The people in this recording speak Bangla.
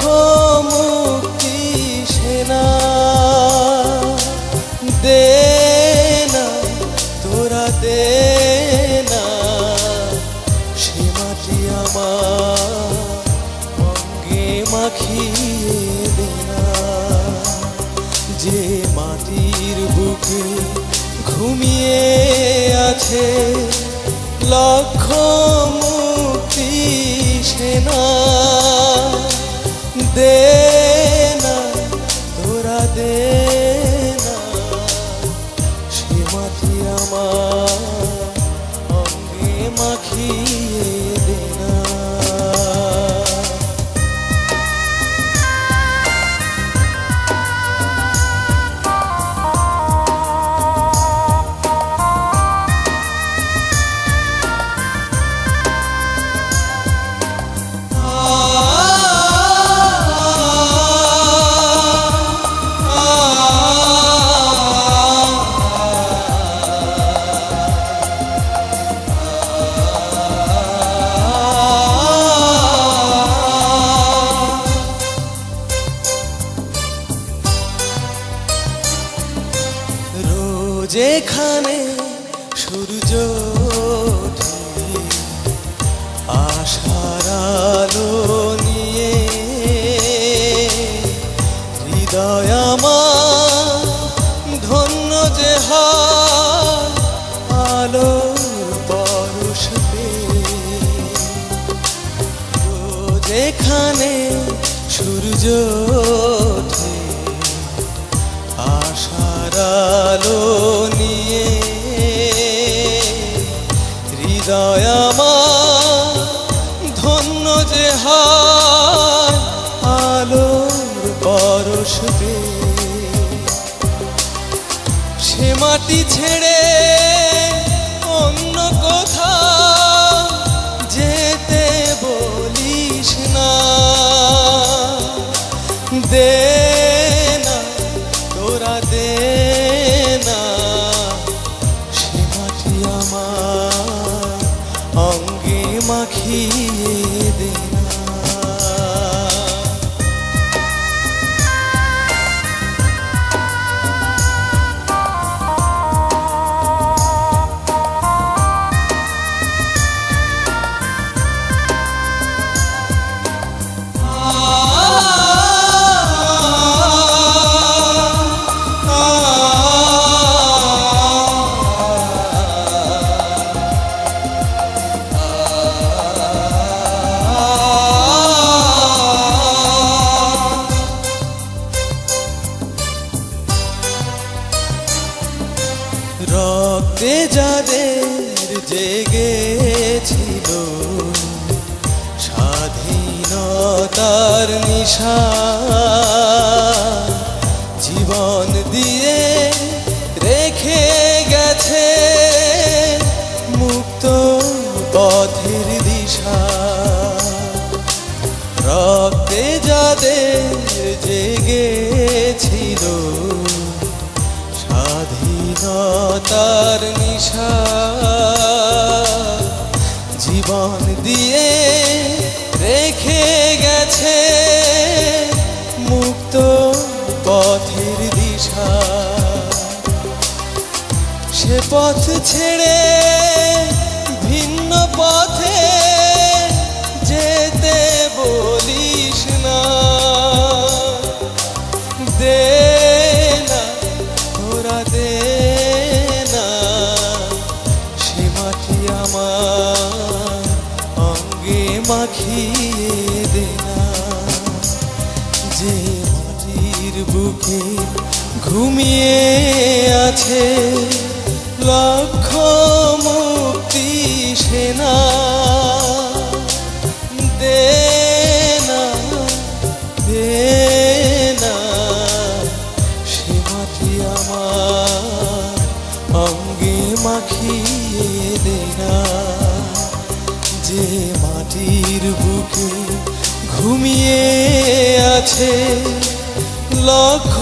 মুক্তি সেনা দে না তোরা দে না সে মাটি আমার অঙ্গে মাখিয়ে দে না যে মাটির বুকে ঘুমিয়ে আছে লক্ষ মুক্তি সেনা দে না তোরা দে না সে মাটি আমার অঙ্গে মাখিয়ে দে না। যেখানে সূর্য ওঠে আশার আলো নিয়ে হৃদয় আমার ধন্য যে হয় আলোর পরশ পেয়ে। যেখানে সূর্য ওঠে আশার আলো নিয়ে হৃদয় আমার ধন্য যে হয় আলোর পরশ পেয়ে। সে মাটি ছেড়ে অন্য কোথাও যেতে বলিস না দে না তোরা দে না সে মাটি আমার অঙ্গে মাখিয়ে দে না। রক্তে যাদের জেগেছিল স্বাধীনতার নিশা জীবন দিয়ে রেখে গেছে মুক্ত পথের দিশা। রক্তে যাদের জেগেছিল স্বাধীনতার নিশা জীবন দিয়ে রেখে গেছে মুক্ত পথের দিশা। সে পথ ছেড়ে ভিন্ন পথে যেতে বলিস না দে না তোরা দে না সে মাটি আমার অঙ্গে মাখিয়ে দে না যে মাটির বুকে ঘুমিয়ে আছে লক্ষ মুক্তি সেনা দে না দে না সে মাটি আমার অঙ্গে মাখিয়ে দে না যে মাটির বুকে ঘুমিয়ে আছে লক্ষ